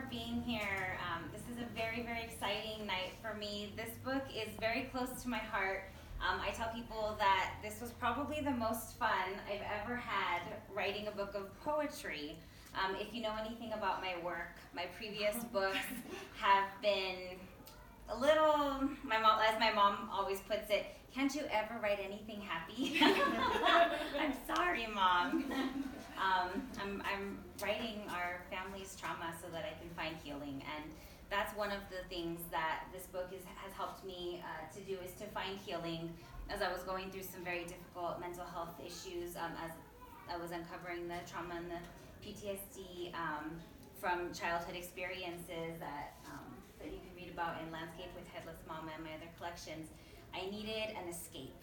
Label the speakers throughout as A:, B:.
A: for being here. This is a very, very exciting night for me. This book is very close to my heart. I tell people that this was probably the most fun I've ever had writing a book of poetry. If you know anything about my work, my previous books have been a little, as my mom always puts it, can't you ever write anything happy? I'm sorry, Mom. I'm writing our family's trauma so that I can find healing, and that's one of the things that this book has helped me to do, is to find healing as I was going through some very difficult mental health issues, as I was uncovering the trauma and the PTSD from childhood experiences that you can read about in Landscape with Headless Mama and my other collections. I needed an escape.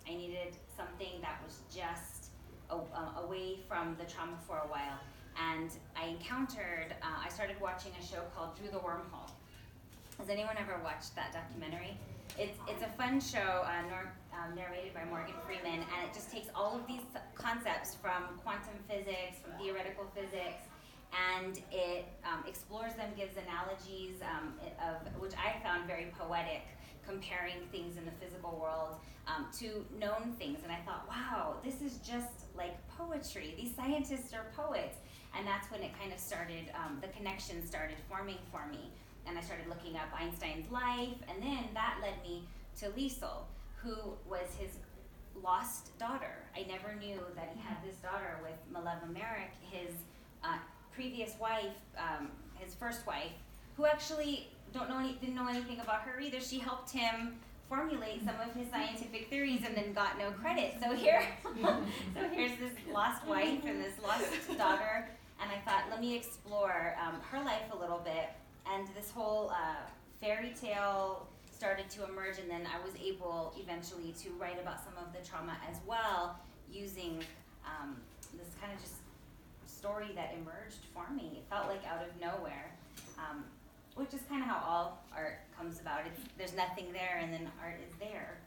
A: I needed something that was just away from the trauma for a while. And I started watching a show called Through the Wormhole. Has anyone ever watched that documentary? It's a fun show narrated by Morgan Freeman, and it just takes all of these concepts from quantum physics, from theoretical physics, and it explores them, gives analogies which I found very poetic, comparing things in the physical world to known things. And I thought, wow, this is just like poetry. These scientists are poets. And that's when it kind of started, the connection started forming for me. And I started looking up Einstein's life, and then that led me to Liesl, who was his lost daughter. I never knew that he had this daughter with Maleva Merrick, his previous wife, his first wife, who actually didn't know anything about her either. She helped him formulate some of his scientific theories and then got no credit. So here's this lost wife and this lost daughter, and I thought, let me explore her life a little bit. And this whole fairy tale started to emerge, and then I was able eventually to write about some of the trauma as well, using this kind of just story that emerged for me. It felt like out of nowhere, which is kind of how all art comes about. There's nothing there, and then art is there.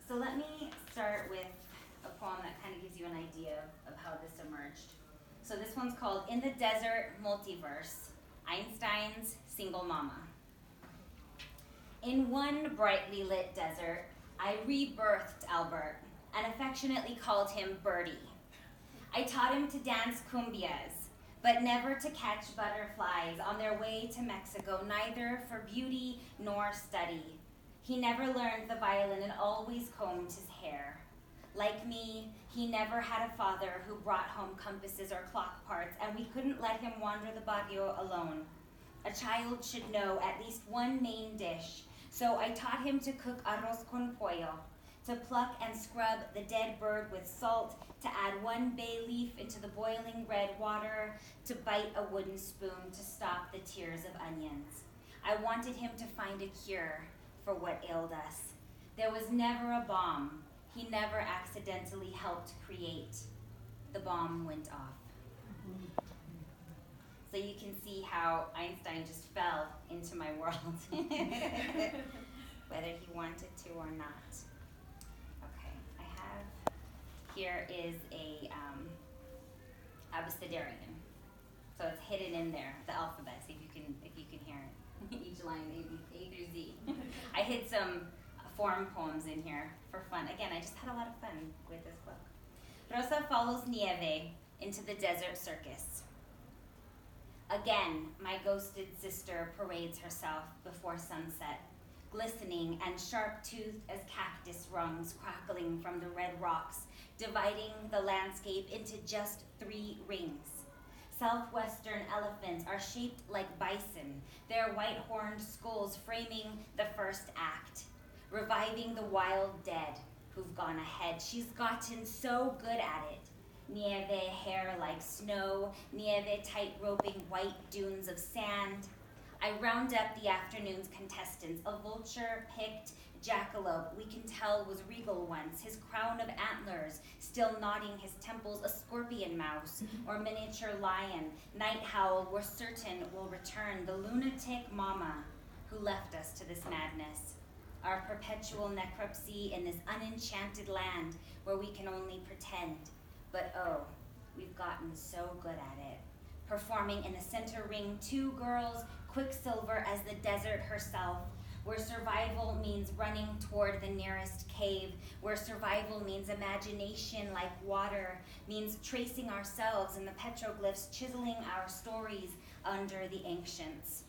A: So let me start with a poem that kind of gives you an idea of how this emerged. So this one's called In the Desert Multiverse, Einstein's Single Mama. In one brightly lit desert, I rebirthed Albert and affectionately called him Birdie. I taught him to dance cumbias, but never to catch butterflies on their way to Mexico, neither for beauty nor study. He never learned the violin and always combed his hair. Like me, he never had a father who brought home compasses or clock parts, and we couldn't let him wander the barrio alone. A child should know at least one main dish, so I taught him to cook arroz con pollo, to pluck and scrub the dead bird with salt, to add one bay leaf into the boiling red water, to bite a wooden spoon to stop the tears of onions. I wanted him to find a cure for what ailed us. There was never a bomb he never accidentally helped create. The bomb went off. So you can see how Einstein just fell into my world, whether he wanted to or not. Okay, I have, here is a abecedarian. So it's hidden in there, the alphabet, so if you can hear it. Each line, A through Z. I hid some form poems in here for fun. Again, I just had a lot of fun with this book. Rosa follows Nieve into the Desert Circus. Again, my ghosted sister parades herself before sunset, glistening and sharp-toothed as cactus rungs crackling from the red rocks, dividing the landscape into just 3 rings. Southwestern elephants are shaped like bison, their white-horned skulls framing the first act, reviving the wild dead who've gone ahead. She's gotten so good at it. Nieve hair like snow, Nieve tight-roping white dunes of sand. I round up the afternoon's contestants, a vulture-picked jackalope we can tell was regal once, his crown of antlers still nodding his temples, a scorpion mouse or miniature lion. Night howl we're certain will return, the lunatic mama who left us to this madness. Our perpetual necropsy in this unenchanted land where we can only pretend. But oh, we've gotten so good at it. performing in the center ring 2 girls, quicksilver as the desert herself, where survival means running toward the nearest cave, where survival means imagination like water, means tracing ourselves in the petroglyphs, chiseling our stories under the ancients.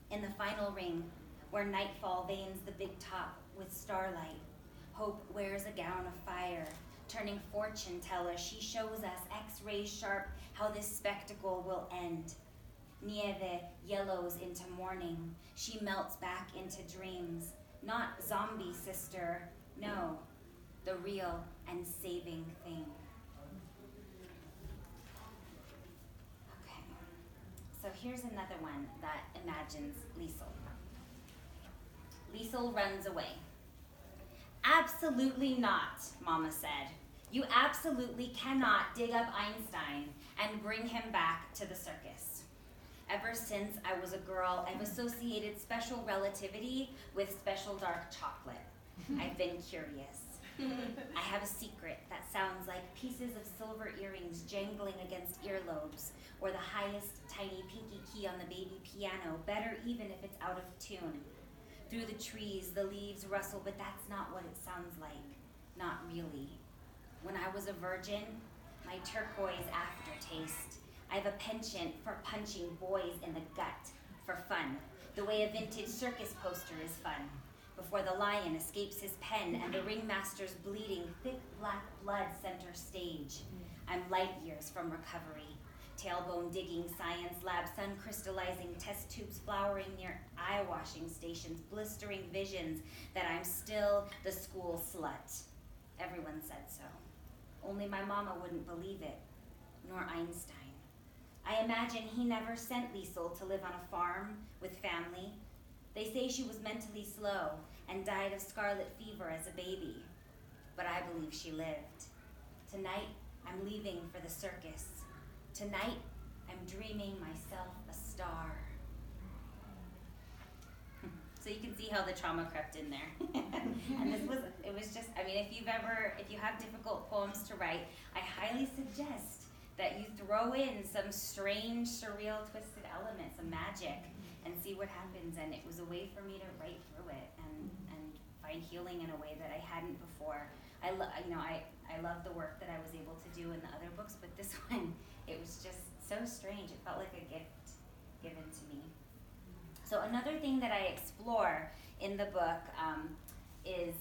A: In the final ring, where nightfall veins the big top with starlight, hope wears a gown of fire, turning fortune teller, she shows us X-rays sharp how this spectacle will end. Nieve yellows into morning. She melts back into dreams. Not zombie sister, no, the real and saving thing. Okay, so here's another one that imagines Liesl. Liesl runs away. Absolutely not, Mama said. You absolutely cannot dig up Einstein and bring him back to the circus. Ever since I was a girl, I've associated special relativity with special dark chocolate. I've been curious. I have a secret that sounds like pieces of silver earrings jangling against earlobes, or the highest tiny pinky key on the baby piano, better even if it's out of tune. Through the trees, the leaves rustle, but that's not what it sounds like. Not really. When I was a virgin, my turquoise aftertaste. I have a penchant for punching boys in the gut for fun, the way a vintage circus poster is fun. Before the lion escapes his pen and the ringmaster's bleeding, thick black blood center stage. I'm light years from recovery. Tailbone digging, science lab, sun crystallizing, test tubes flowering near eye washing stations, blistering visions that I'm still the school slut. Everyone said so. Only my mama wouldn't believe it, nor Einstein. I imagine he never sent Liesl to live on a farm with family. They say she was mentally slow and died of scarlet fever as a baby. But I believe she lived. Tonight, I'm leaving for the circus. Tonight, I'm dreaming myself a star. So you can see how the trauma crept in there. And it was just, I mean, if you have difficult poems to write, I highly suggest that you throw in some strange, surreal, twisted elements, some magic, and see what happens. And it was a way for me to write through it and find healing in a way that I hadn't before. I love the work that I was able to do in the other books, but this one, it was just so strange. It felt like a gift given to me. So another thing that I explore in the book is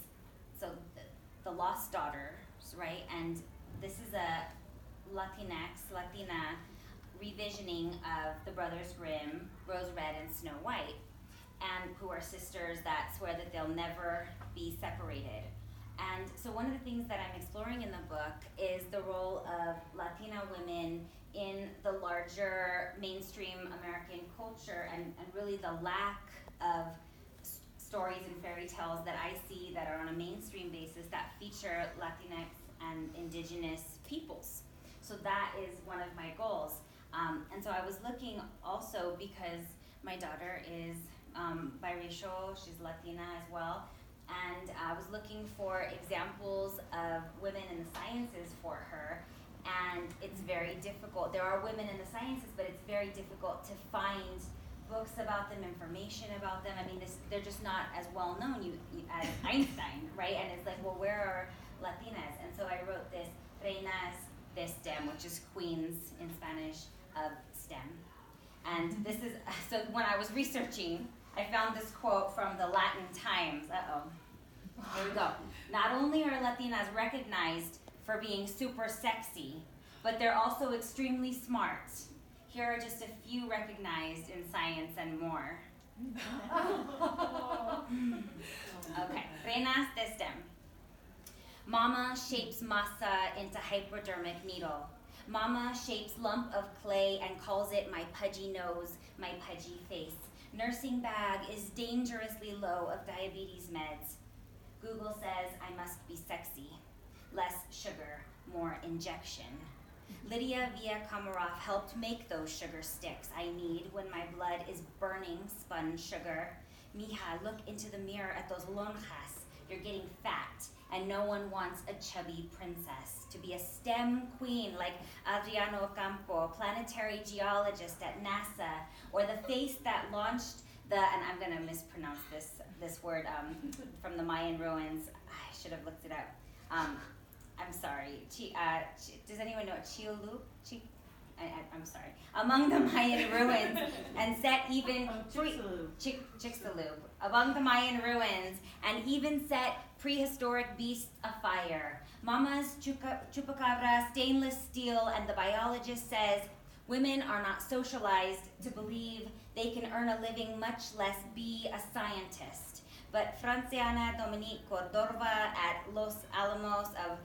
A: the lost daughters, right? And this is a Latina revisioning of the Brothers Grimm, Rose Red and Snow White, and who are sisters that swear that they'll never be separated. And so one of the things that I'm exploring in the book is the role of Latina women in the larger mainstream American culture, and really the lack of stories and fairy tales that I see that are on a mainstream basis that feature Latinx and indigenous peoples. So that is one of my goals. And so I was looking also because my daughter is biracial, she's Latina as well, and I was looking for examples of women in the sciences for her. And it's very difficult. There are women in the sciences, but it's very difficult to find books about them, information about them. I mean, they're just not as well known as Einstein, right? And it's like, well, where are Latinas? And so I wrote this, Reinas de STEM, which is queens in Spanish of STEM. And this is, so when I was researching, I found this quote from the Latin Times. Here we go. Not only are Latinas recognized for being super sexy, but they're also extremely smart. Here are just a few recognized in science and more. Okay, Reinas de STEM. Mama shapes masa into hypodermic needle. Mama shapes lump of clay and calls it my pudgy nose, my pudgy face. Nursing bag is dangerously low of diabetes meds. Google says I must be sexy. Less sugar, more injection. Lydia Villa-Komarov helped make those sugar sticks I need when my blood is burning spun sugar. Mija, look into the mirror at those lonjas. You're getting fat, and no one wants a chubby princess. To be a STEM queen like Adriano Ocampo, planetary geologist at NASA, or the face that launched and I'm going to mispronounce this word from the Mayan ruins. I should have looked it up. I'm sorry. Does anyone know Chiolu? I'm sorry. Among the Mayan ruins, and set even Chicxulub. Among the Mayan ruins, and even set prehistoric beasts afire. Mama's chupacabra, stainless steel, and the biologist says women are not socialized to believe they can earn a living, much less be a scientist. But Franciana Dominique Cordova at Los Alamos of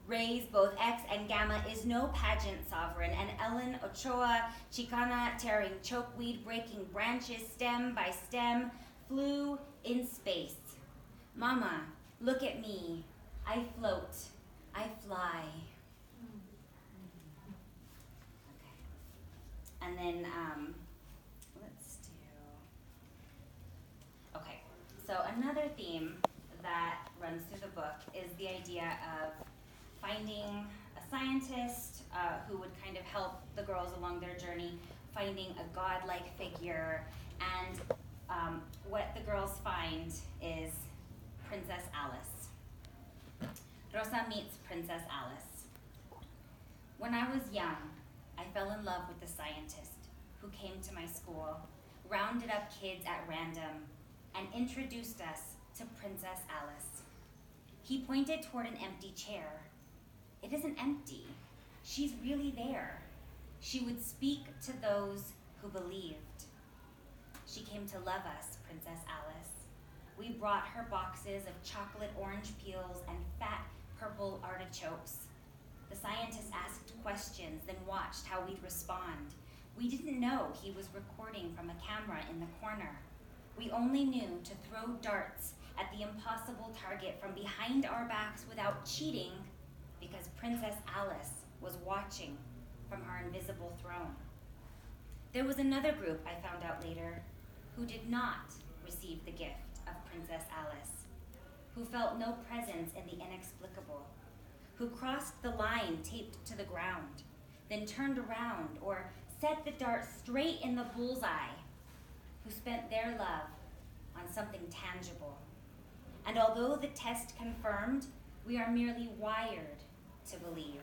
A: rays both X and gamma is no pageant sovereign, and Ellen Ochoa, Chicana tearing chokeweed, breaking branches stem by stem, flew in space. Mama, look at me. I float. I fly. Okay. And then let's do. Okay. So another theme that runs through the book is the idea of finding a scientist who would kind of help the girls along their journey, finding a godlike figure, and what the girls find is Princess Alice. Rosa meets Princess Alice. When I was young, I fell in love with the scientist who came to my school, rounded up kids at random, and introduced us to Princess Alice. He pointed toward an empty chair. It isn't empty. She's really there. She would speak to those who believed. She came to love us, Princess Alice. We brought her boxes of chocolate orange peels and fat purple artichokes. The scientist asked questions, then watched how we'd respond. We didn't know he was recording from a camera in the corner. We only knew to throw darts at the impossible target from behind our backs without cheating, because Princess Alice was watching from her invisible throne. There was another group, I found out later, who did not receive the gift of Princess Alice, who felt no presence in the inexplicable, who crossed the line taped to the ground, then turned around or set the dart straight in the bullseye, who spent their love on something tangible. And although the test confirmed, we are merely wired to believe.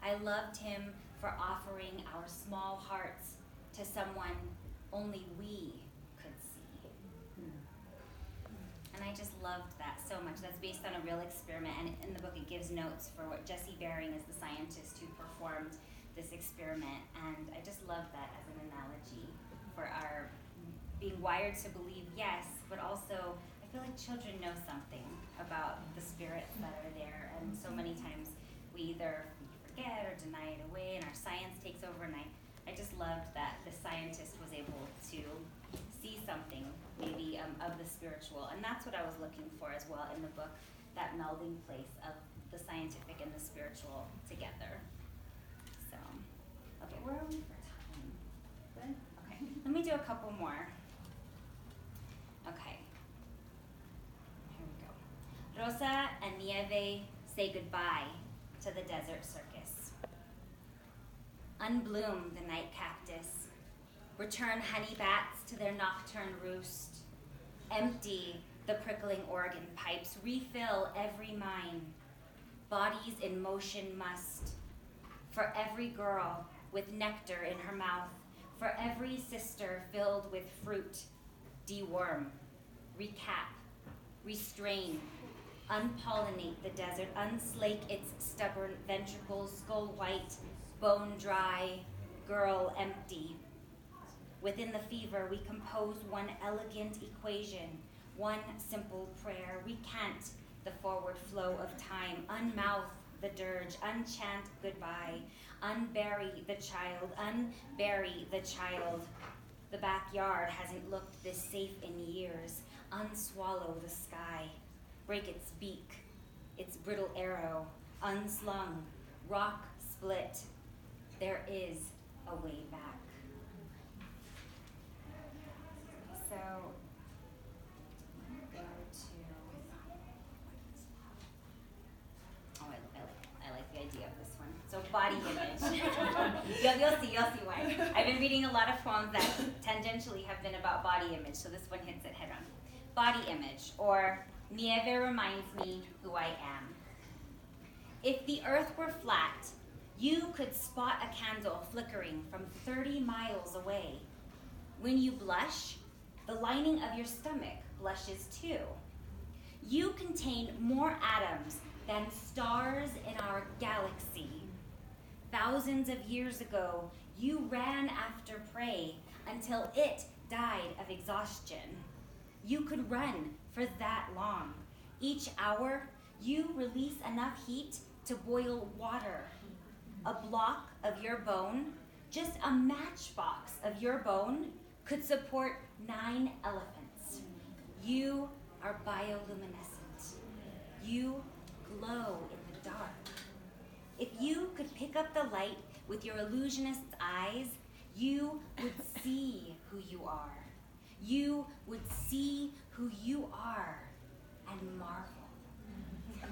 A: I loved him for offering our small hearts to someone only we could see. And I just loved that so much. That's based on a real experiment, and in the book it gives notes for what Jesse Baring is the scientist who performed this experiment, and I just love that as an analogy for our being wired to believe, yes, but also I feel like children know something about the spirits that are there, and so many times we either forget or deny it away, and our science takes over, and I just loved that the scientist was able to see something maybe of the spiritual, and that's what I was looking for as well in the book, that melding place of the scientific and the spiritual together. So, okay, where are we for time? Good? Okay, let me do a couple more. Okay, here we go. Rosa and Nieve say goodbye to the Desert Circus. Unbloom the night cactus. Return honey bats to their nocturne roost. Empty the prickling organ pipes. Refill every mine. Bodies in motion must. For every girl with nectar in her mouth. For every sister filled with fruit. Deworm. Recap. Restrain. Unpollinate the desert. Unslake its stubborn ventricles. Skull white. Bone dry. Girl empty. Within the fever, we compose one elegant equation, one simple prayer. Recant the forward flow of time, unmouth the dirge, unchant goodbye, unbury the child, unbury the child. The backyard hasn't looked this safe in years. Unswallow the sky, break its beak, its brittle arrow, unslung, rock split. There is a way back. So, go to You'll see why. I've been reading a lot of poems that tangentially have been about body image, so this one hits it head on. Body image, or Nieve reminds me who I am. If the earth were flat, you could spot a candle flickering from 30 miles away. When you blush, the lining of your stomach blushes too. You contain more atoms than stars in our galaxy. Thousands of years ago, you ran after prey until it died of exhaustion. You could run for that long. Each hour, you release enough heat to boil water. A block of your bone, just a matchbox of your bone, could support 9 elephants. You are bioluminescent. You glow in the dark. If you could pick up the light with your illusionist's eyes, you would see who you are. You would see who you are and marvel. I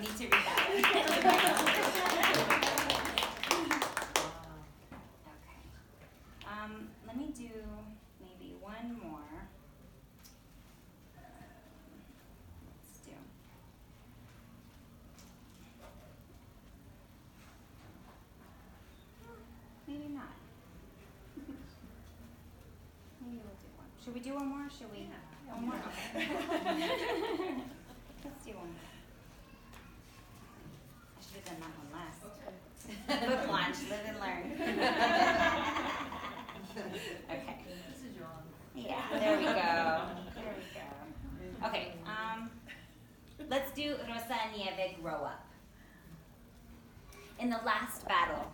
A: need to read that. Okay. Let me do maybe one more. Let's do. Maybe not. Maybe we'll do one. Should we do one more? Should we? Yeah. One more? Okay. Let's do one more. I should have done that one last. Okay. Book launch, live and learn. Okay.
B: This is your own.
A: Yeah, there we go. There we go. Okay, let's do Rosa and Nieve grow up. In the last battle,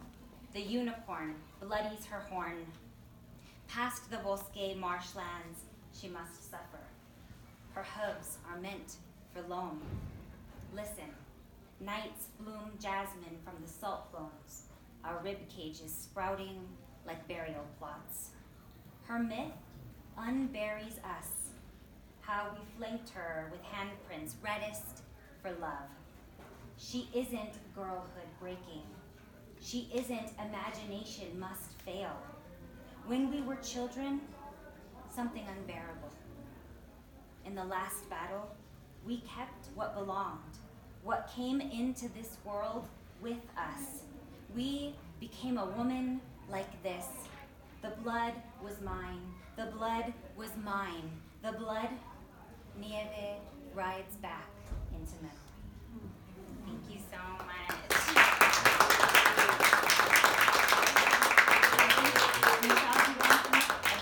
A: the unicorn bloodies her horn. Past the bosque marshlands, she must suffer. Her hooves are meant for loam. Listen, nights bloom jasmine from the salt bones, our rib cages sprouting like burial plots. Her myth unburies us, how we flanked her with handprints reddest for love. She isn't girlhood breaking. She isn't imagination must fail. When we were children, something unbearable. In the last battle, we kept what belonged, what came into this world with us. We became a woman like this. The blood was mine. The blood was mine. The blood, Nieve rides back into memory. Thank you so much.